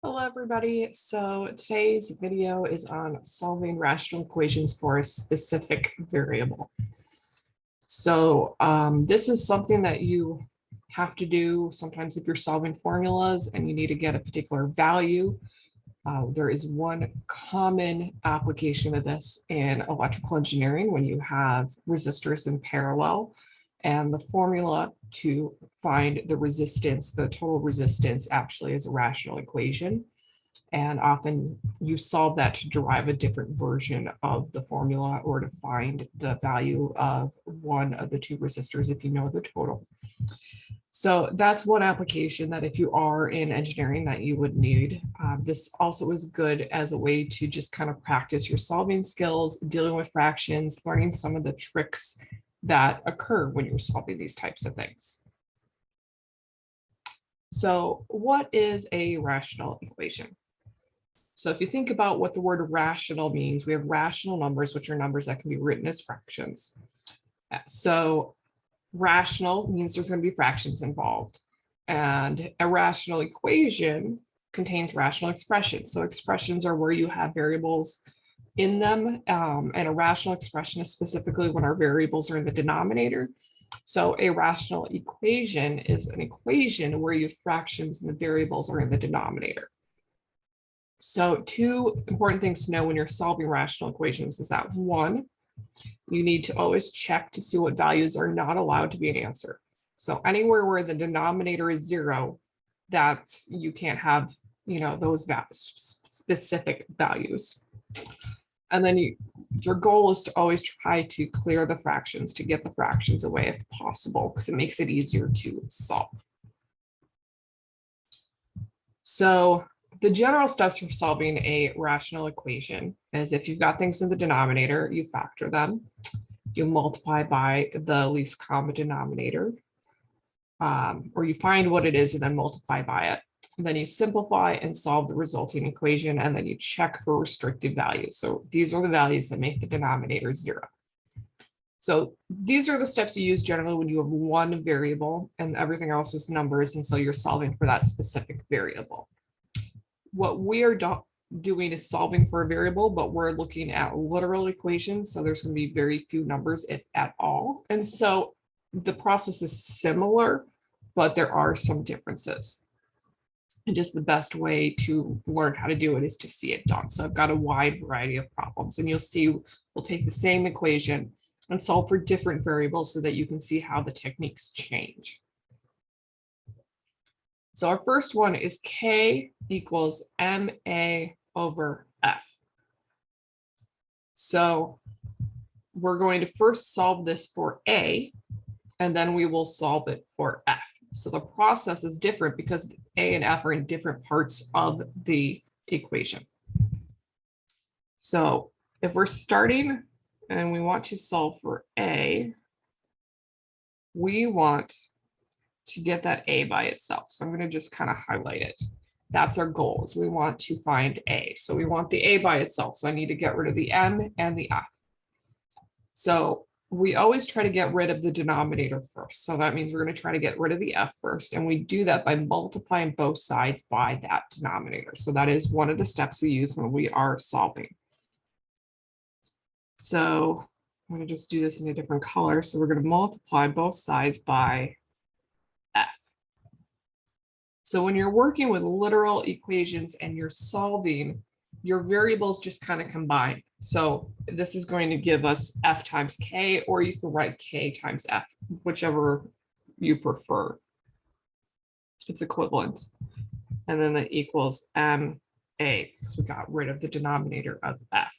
Hello, everybody. So today's video is on solving rational equations for a specific variable. So this is something that you have to do sometimes if you're solving formulas and you need to get a particular value. There is one common application of this in electrical engineering when you have resistors in parallel, and the formula to find the resistance, the total resistance, actually is a rational equation. And often you solve that to derive a different version of the formula or to find the value of one of the two resistors if you know the total. So that's one application that if you are in engineering that you would need. This also is good as a way to just kind of practice your solving skills, dealing with fractions, learning some of the tricks that occur when you're solving these types of things. So what is a rational equation? So if you think about what the word rational means, we have rational numbers, which are numbers that can be written as fractions. So rational means there's going to be fractions involved. And a rational equation contains rational expressions. So expressions are where you have variables in them. And a rational expression is specifically when our variables are in the denominator. So a rational equation is an equation where your fractions and the variables are in the denominator. So two important things to know when you're solving rational equations is that one, you need to always check to see what values are not allowed to be an answer. So anywhere where the denominator is 0, that you can't have, those specific values. And then your goal is to always try to clear the fractions, to get the fractions away if possible, because it makes it easier to solve. So the general steps for solving a rational equation is if you've got things in the denominator, you factor them, you multiply by the least common denominator, or you find what it is and then multiply by it. And then you simplify and solve the resulting equation, and then you check for restricted values. So these are the values that make the denominator 0. So these are the steps you use generally when you have one variable and everything else is numbers, and so you're solving for that specific variable. What we are doing is solving for a variable, but we're looking at literal equations. So there's going to be very few numbers, if at all. And so the process is similar, but there are some differences. And just the best way to learn how to do it is to see it done. So I've got a wide variety of problems, and you'll see we'll take the same equation and solve for different variables so that you can see how the techniques change. So our first one is K equals MA over F. So we're going to first solve this for A, and then we will solve it for F. So the process is different because A and F are in different parts of the equation. So if we're starting and we want to solve for A, we want to get that A by itself. So I'm going to just kind of highlight it. That's our goal, is we want to find A. So we want the A by itself. So I need to get rid of the M and the F. So we always try to get rid of the denominator first. So that means we're going to try to get rid of the F first. And we do that by multiplying both sides by that denominator. So that is one of the steps we use when we are solving. So I'm going to just do this in a different color. So we're going to multiply both sides by F. So when you're working with literal equations and you're solving, your variables just kind of combine. So this is going to give us F times K, or you can write K times F, whichever you prefer. It's equivalent. And then that equals MA, because we got rid of the denominator of F.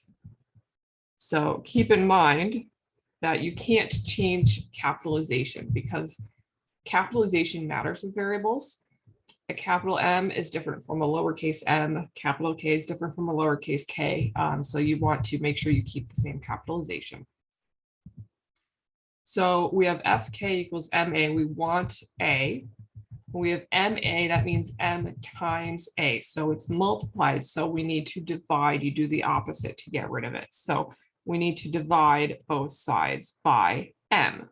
So keep in mind that you can't change capitalization because capitalization matters with variables. A capital M is different from a lowercase m, capital K is different from a lowercase k. So you want to make sure you keep the same capitalization. So we have FK equals MA, we want A. We have MA, that means M times A. So it's multiplied, so we need to divide. You do the opposite to get rid of it. So we need to divide both sides by M.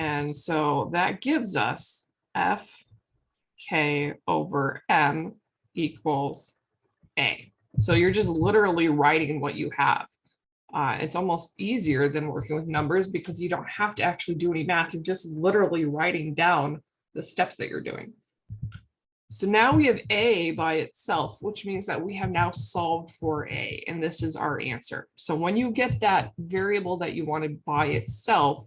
And And so that gives us fk over m equals a. So you're just literally writing what you have. It's almost easier than working with numbers because you don't have to actually do any math. You're just literally writing down the steps that you're doing. So now we have a by itself, which means that we have now solved for a, and this is our answer. So when you get that variable that you wanted by itself,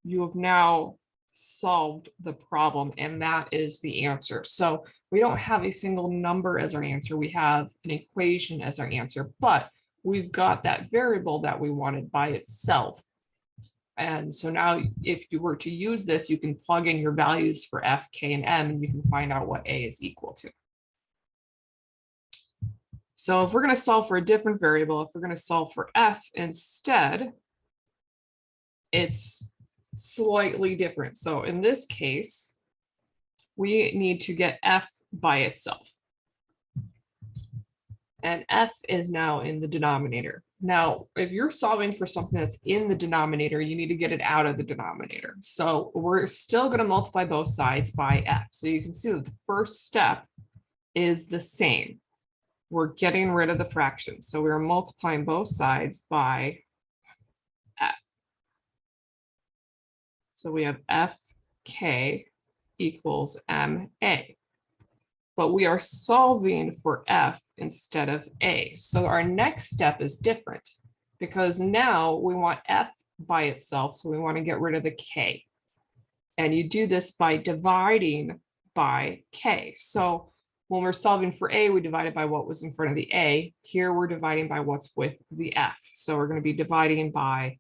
you have now solved the problem, and that is the answer. So we don't have a single number as our answer. We have an equation as our answer, but we've got that variable that we wanted by itself. And so now if you were to use this, you can plug in your values for f, k, and m, and you can find out what a is equal to. So if we're going to solve for a different variable, if we're going to solve for f instead, it's slightly different. So in this case, we need to get f by itself. And f is now in the denominator. Now, if you're solving for something that's in the denominator, you need to get it out of the denominator. So we're still going to multiply both sides by f. So you can see that the first step is the same. We're getting rid of the fractions. So we're multiplying both sides by f. So we have fk equals ma. But we are solving for f instead of a. So our next step is different because now we want f by itself. So we want to get rid of the k. And you do this by dividing by k. So when we're solving for a, we divided by what was in front of the a. Here we're dividing by what's with the f. So we're going to be dividing by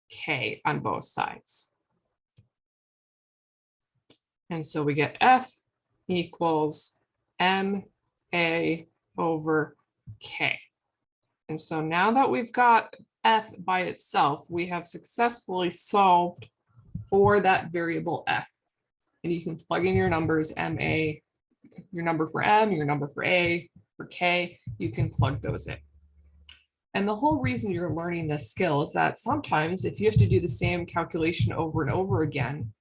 k on both sides. And so we get f equals ma over k. And so now that we've got f by itself, we have successfully solved for that variable f. And you can plug in your numbers, ma, your number for m, your number for a, for k, you can plug those in. And the whole reason you're learning this skill is that sometimes if you have to do the same calculation over and over again,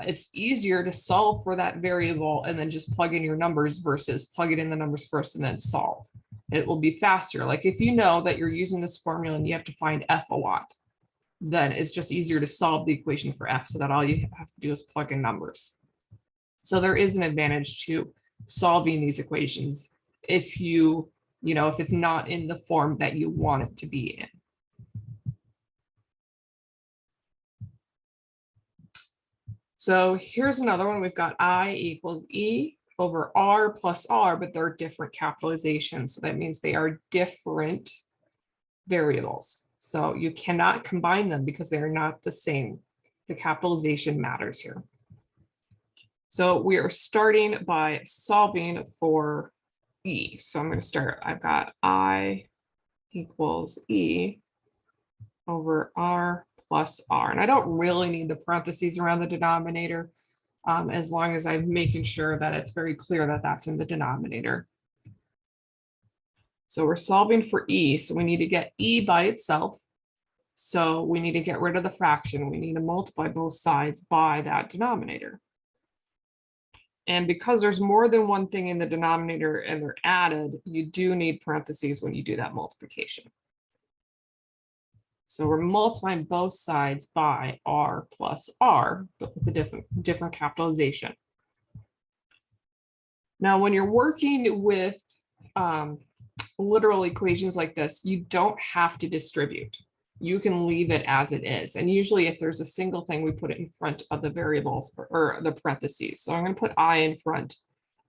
it's easier to solve for that variable and then just plug in your numbers versus plug it in the numbers first and then solve. It will be faster. Like if you know that you're using this formula and you have to find f a lot, then it's just easier to solve the equation for f so that all you have to do is plug in numbers. So there is an advantage to solving these equations if if it's not in the form that you want it to be in. So here's another one. We've got I equals E over R plus R, but they're different capitalizations. So that means they are different variables. So you cannot combine them because they are not the same. The capitalization matters here. So we are starting by solving for E. So I'm going to start. I've got I equals E over R plus R. And I don't really need the parentheses around the denominator as long as I'm making sure that it's very clear that that's in the denominator. So we're solving for E. So we need to get E by itself. So we need to get rid of the fraction. We need to multiply both sides by that denominator. And because there's more than one thing in the denominator and they're added, you do need parentheses when you do that multiplication. So we're multiplying both sides by R plus R, but with a different capitalization. Now, when you're working with literal equations like this, you don't have to distribute. You can leave it as it is. And usually if there's a single thing, we put it in front of the variables or the parentheses. So I'm going to put I in front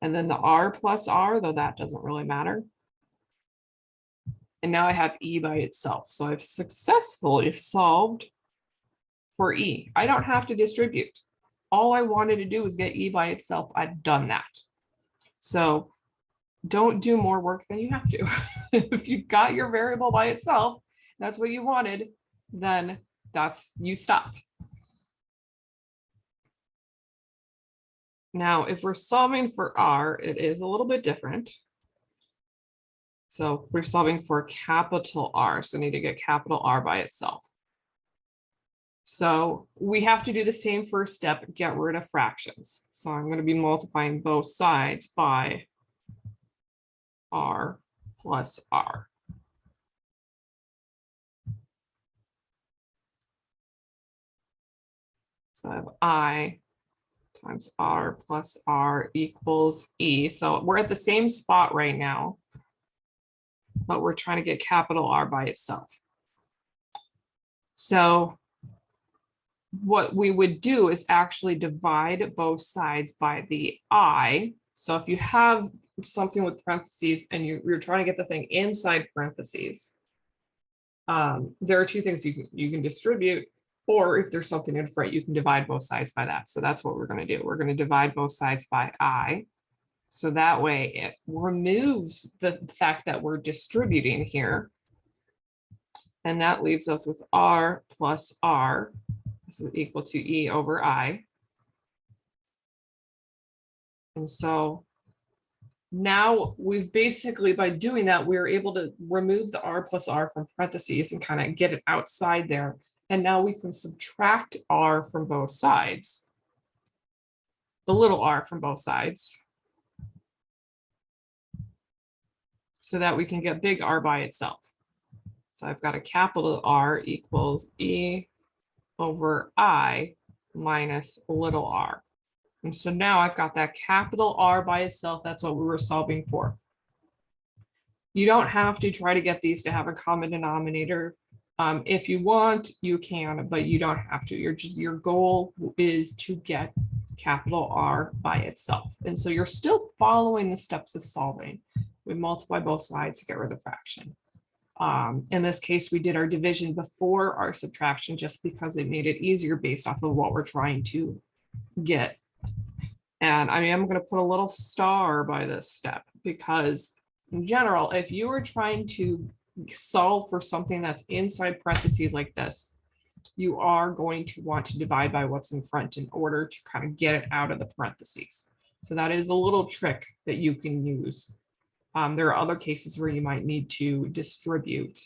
and then the R plus R, though that doesn't really matter. And now I have E by itself. So I've successfully solved for E. I don't have to distribute. All I wanted to do was get E by itself. I've done that. So don't do more work than you have to. If you've got your variable by itself, that's what you wanted, then you stop. Now, if we're solving for R, it is a little bit different. So we're solving for capital R, so I need to get capital R by itself. So we have to do the same first step, get rid of fractions. So I'm going to be multiplying both sides by r plus r. So I have I times r plus r equals e. So we're at the same spot right now, but we're trying to get capital R by itself. So what we would do is actually divide both sides by the I. So if you have something with parentheses and you're trying to get the thing inside parentheses, there are two things you can distribute, or if there's something in front, you can divide both sides by that. So that's what we're going to do. We're going to divide both sides by I. So that way it removes the fact that we're distributing here. And that leaves us with r plus r. This is equal to e over I. And so now we've basically, by doing that, we're able to remove the r plus r from parentheses and kind of get it outside there. And now we can subtract r from both sides, the little r from both sides, so that we can get big R by itself. So I've got a capital R equals E over I minus little r. And so now I've got that capital R by itself. That's what we were solving for. You don't have to try to get these to have a common denominator. If you want, you can, but you don't have to. Your goal is to get capital R by itself. And so you're still following the steps of solving. We multiply both sides to get rid of the fraction. In this case, we did our division before our subtraction just because it made it easier based off of what we're trying to get. And I mean, I'm going to put a little star by this step because in general, if you were trying to solve for something that's inside parentheses like this, you are going to want to divide by what's in front in order to kind of get it out of the parentheses. So that is a little trick that you can use. There are other cases where you might need to distribute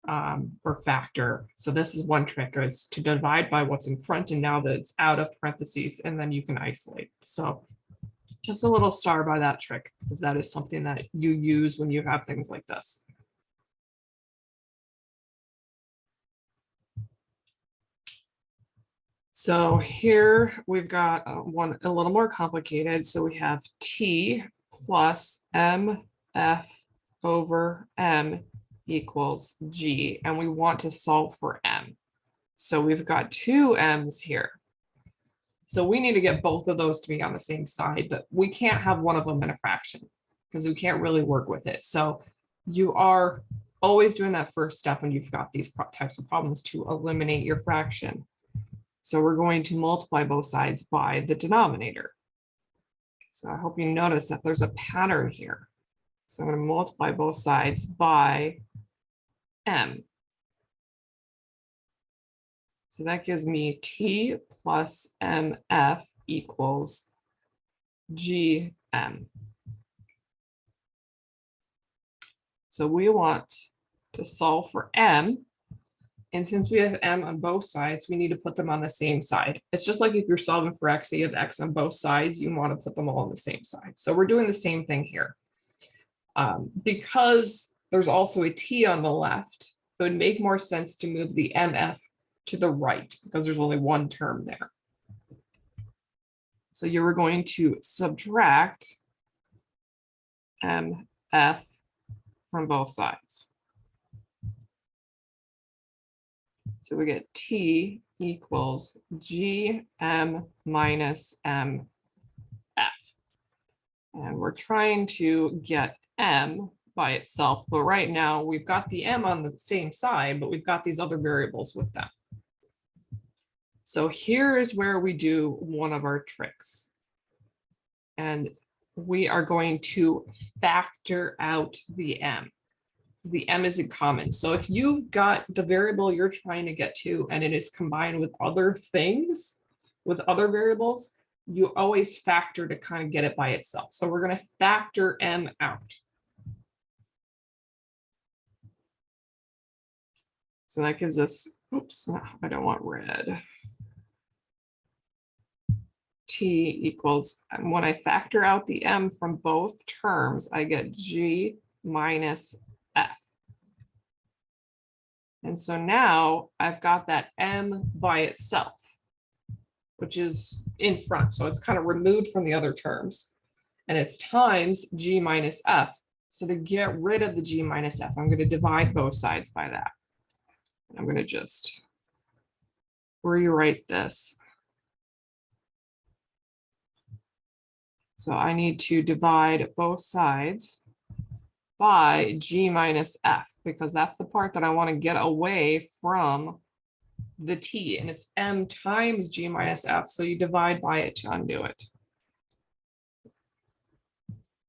or factor. So this is one trick, is to divide by what's in front, and now that it's out of parentheses, and then you can isolate. So just a little star by that trick, because that is something that you use when you have things like this. So here we've got one a little more complicated. So we have t plus mf over m equals g, and we want to solve for m. So we've got two m's here. So we need to get both of those to be on the same side, but we can't have one of them in a fraction because we can't really work with it. So you are always doing that first step when you've got these types of problems to eliminate your fraction. So we're going to multiply both sides by the denominator. So I hope you notice that there's a pattern here. So I'm going to multiply both sides by m. So that gives me t plus mf equals gm. So we want to solve for m. And since we have m on both sides, we need to put them on the same side. It's just like if you're solving for x, you have x on both sides, you want to put them all on the same side. So we're doing the same thing here. Because there's also a t on the left, it would make more sense to move the mf to the right because there's only one term there. So you're going to subtract mf from both sides. So we get t equals gm minus mf. And we're trying to get m by itself, but right now we've got the m on the same side, but we've got these other variables with them. So here is where we do one of our tricks. And we are going to factor out the m. The m isn't common. So if you've got the variable you're trying to get to and it is combined with other things, with other variables, you always factor to kind of get it by itself. So we're going to factor m out. So that gives us Oops, no, I don't want red. T equals, and when I factor out the m from both terms, I get G minus F. And so now I've got that m by itself, which is in front. So it's kind of removed from the other terms. And it's times G minus F. So to get rid of the G minus F, I'm going to divide both sides by that. I'm going to just rewrite this. So I need to divide both sides by G minus F, because that's the part that I want to get away from the T, and it's M times G minus F. So you divide by it to undo it.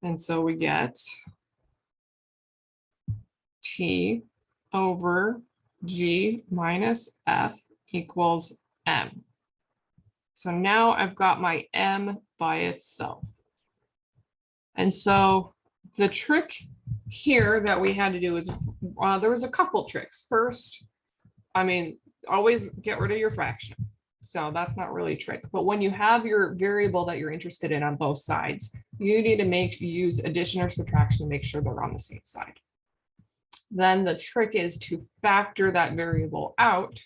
And so we get T over G minus F equals M. So now I've got my M by itself. And so the trick here that we had to do is there was a couple tricks. First, I mean, always get rid of your fraction. So that's not really a trick. But when you have your variable that you're interested in on both sides, you need to use addition or subtraction to make sure they're on the same side. Then the trick is to factor that variable out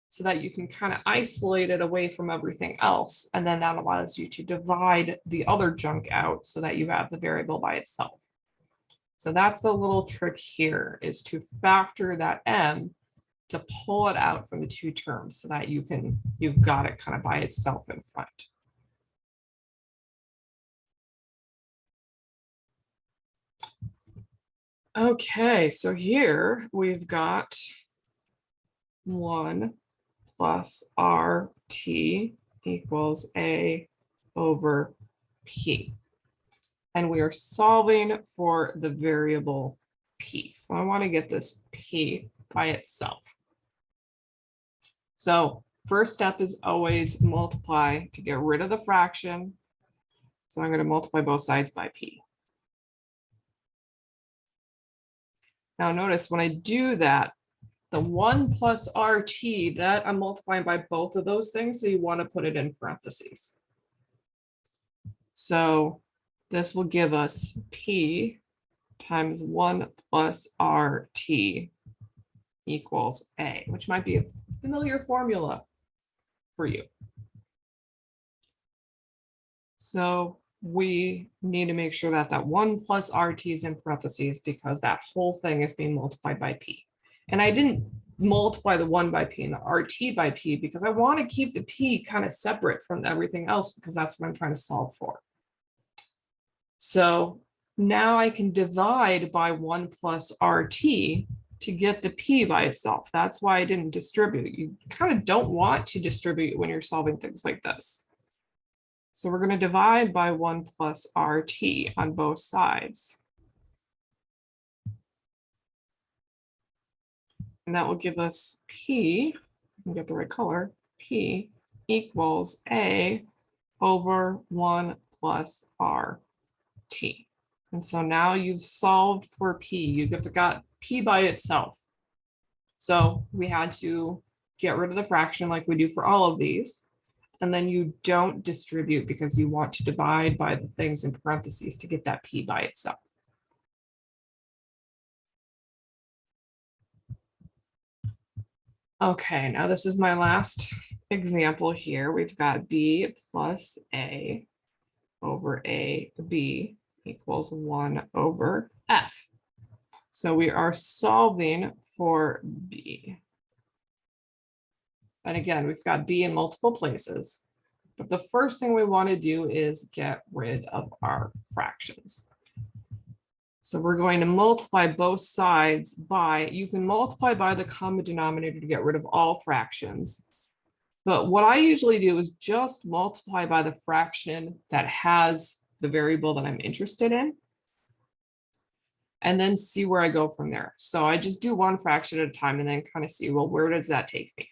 so that you can kind of isolate it away from everything else. And then that allows you to divide the other junk out so that you have the variable by itself. So that's the little trick here, is to factor that m to pull it out from the two terms so that you've got it kind of by itself in front. Okay, so here we've got 1 plus RT equals A over P. And we are solving for the variable P. So I want to get this P by itself. So first step is always multiply to get rid of the fraction. So I'm going to multiply both sides by P. Now notice when I do that, the 1 plus RT, that I'm multiplying by both of those things, so you want to put it in parentheses. So this will give us P times 1 plus RT equals A, which might be a familiar formula for you. So we need to make sure that that 1 plus RT is in parentheses because that whole thing is being multiplied by P. And I didn't multiply the 1 by P and the RT by P because I want to keep the P kind of separate from everything else because that's what I'm trying to solve for. So now I can divide by 1 plus RT to get the P by itself. That's why I didn't distribute. You kind of don't want to distribute when you're solving things like this. So we're going to divide by 1 plus RT on both sides. And that will give us P, and get the right color, P equals A over 1 plus RT. And so now you've solved for P. You've got P by itself. So we had to get rid of the fraction like we do for all of these. And then you don't distribute because you want to divide by the things in parentheses to get that P by itself. Okay, now this is my last example here. We've got B plus A over AB equals 1 over F. So we are solving for B. And again, we've got B in multiple places. But the first thing we want to do is get rid of our fractions. So we're going to multiply both sides by, you can multiply by the common denominator to get rid of all fractions. But what I usually do is just multiply by the fraction that has the variable that I'm interested in, and then see where I go from there. So I just do one fraction at a time and then kind of see, well, where does that take me?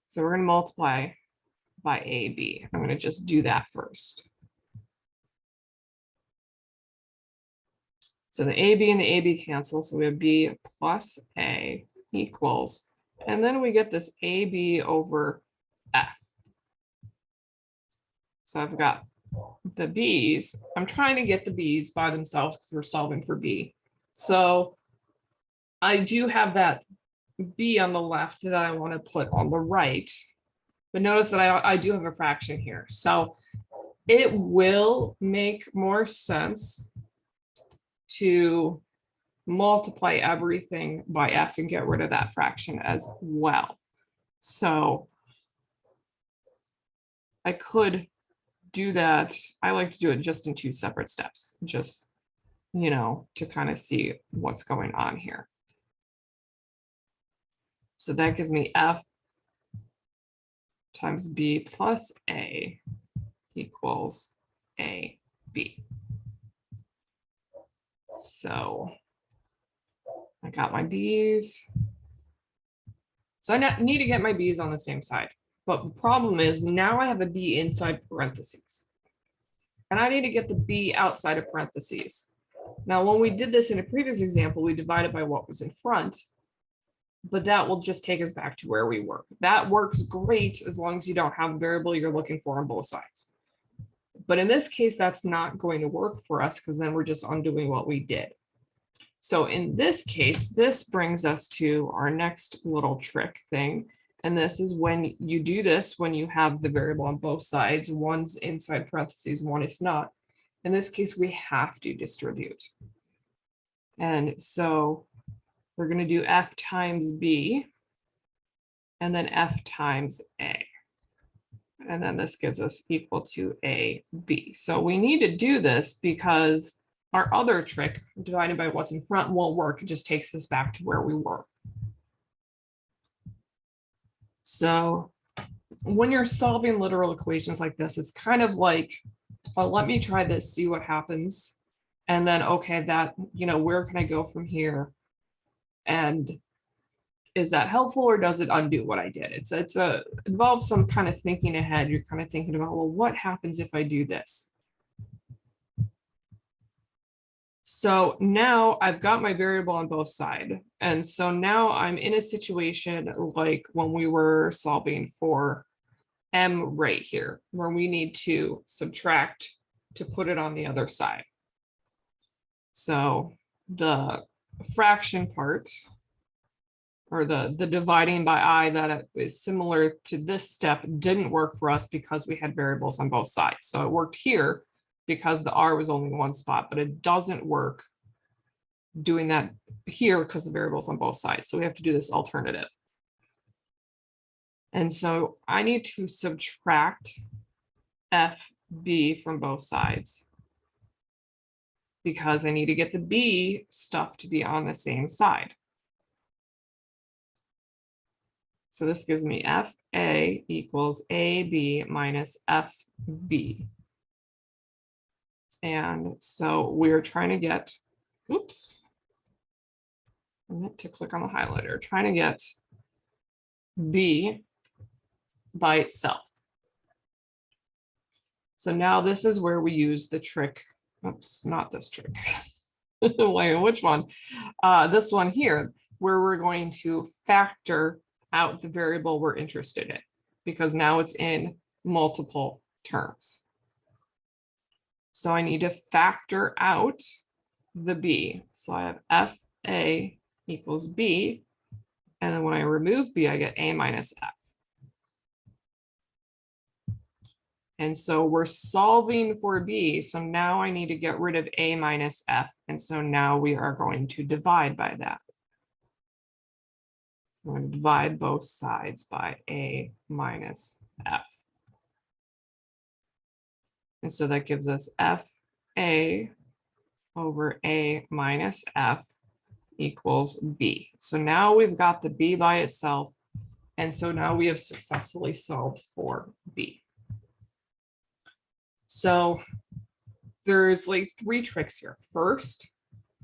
So we're going to multiply by AB. I'm going to just do that first. So the AB and the AB cancel. So we have B plus A equals And then we get this AB over F. So I've got the B's. I'm trying to get the B's by themselves because we're solving for B. So I do have that B on the left that I want to put on the right. But notice that I do have a fraction here. So it will make more sense to multiply everything by F and get rid of that fraction as well. So I could do that. I like to do it just in 2 separate steps, just, to kind of see what's going on here. So that gives me F times B plus A equals AB. So I got my B's. So I need to get my B's on the same side. But the problem is now I have a B inside parentheses. And I need to get the B outside of parentheses. Now, when we did this in a previous example, we divided by what was in front. But that will just take us back to where we were. That works great as long as you don't have a variable you're looking for on both sides. But in this case, that's not going to work for us because then we're just undoing what we did. So in this case, this brings us to our next little trick thing. And this is when you do this, when you have the variable on both sides, one's inside parentheses, one is not. In this case, we have to distribute. And so we're going to do F times B and then F times A. And then this gives us equal to AB. So we need to do this because our other trick, divided by what's in front, won't work. It just takes us back to where we were. So when you're solving literal equations like this, it's kind of like, well, let me try this, see what happens. And then, okay, that, where can I go from here? And is that helpful or does it undo what I did? It involves some kind of thinking ahead. You're kind of thinking about, well, what happens if I do this? So now I've got my variable on both sides. And so now I'm in a situation like when we were solving for M right here, where we need to subtract to put it on the other side. So the fraction part, or the dividing by I that is similar to this step, didn't work for us because we had variables on both sides. So it worked here because the R was only in one spot, but it doesn't work doing that here because the variables on both sides. So we have to do this alternative. And so I need to subtract FB from both sides because I need to get the B stuff to be on the same side. So this gives me FA equals AB minus FB. And so we're trying to get, oops, I meant to click on the highlighter, trying to get B by itself. So now this is where we use the trick. Oops, not this trick. Wait, which one? This one here, where we're going to factor out the variable we're interested in, because now it's in multiple terms. So I need to factor out the B. So I have FA equals B. And then when I remove B, I get A minus F. And so we're solving for B. So now I need to get rid of A minus F. And so now we are going to divide by that. So I'm going to divide both sides by A minus F. And so that gives us FA over A minus F equals B. So now we've got the B by itself. And so now we have successfully solved for B. So there's like 3 tricks here. First,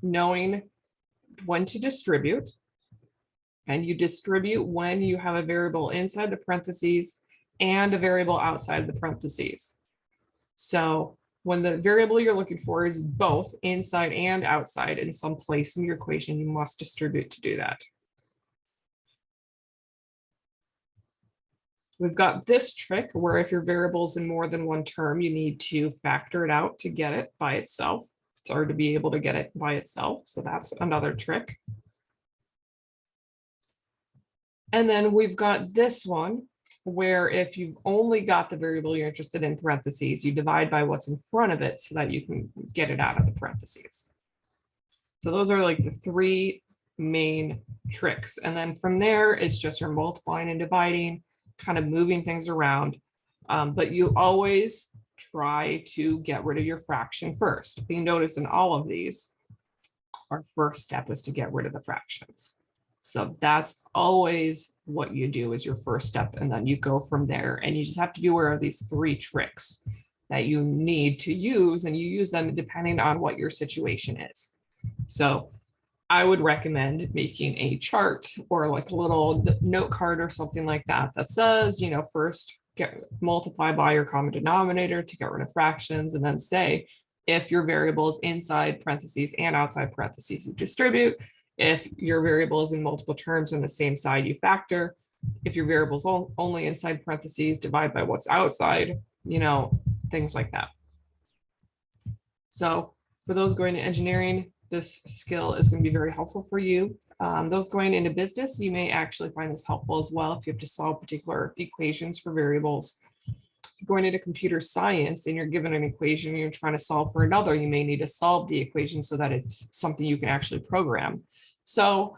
knowing when to distribute. And you distribute when you have a variable inside the parentheses and a variable outside the parentheses. So when the variable you're looking for is both inside and outside in some place in your equation, you must distribute to do that. We've got this trick where if your variable is in more than one term, you need to factor it out to get it by itself, or to be able to get it by itself. So that's another trick. And then we've got this one where if you've only got the variable you're interested in parentheses, you divide by what's in front of it so that you can get it out of the parentheses. So those are like the three main tricks. And then from there, it's just your multiplying and dividing, kind of moving things around. But you always try to get rid of your fraction first. You notice in all of these, our first step is to get rid of the fractions. So that's always what you do is your first step, and then you go from there. And you just have to be aware of these three tricks that you need to use, and you use them depending on what your situation is. So I would recommend making a chart or like a little note card or something like that that says, you know, first multiply by your common denominator to get rid of fractions, and then say if your variable is inside parentheses and outside parentheses, you distribute. If your variable is in multiple terms on the same side, you factor. If your variable is only inside parentheses, divide by what's outside, you know, things like that. So for those going to engineering, this skill is going to be very helpful for you. Those going into business, you may actually find this helpful as well if you have to solve particular equations for variables. If you're going into computer science and you're given an equation and you're trying to solve for another, you may need to solve the equation so that it's something you can actually program. So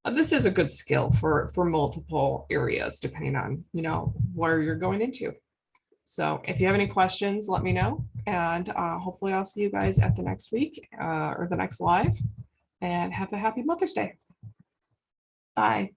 this is a good skill for multiple areas, depending on, you know, where you're going into. So if you have any questions, let me know. And hopefully I'll see you guys at the next week or the next live. And have a happy Mother's Day. Bye.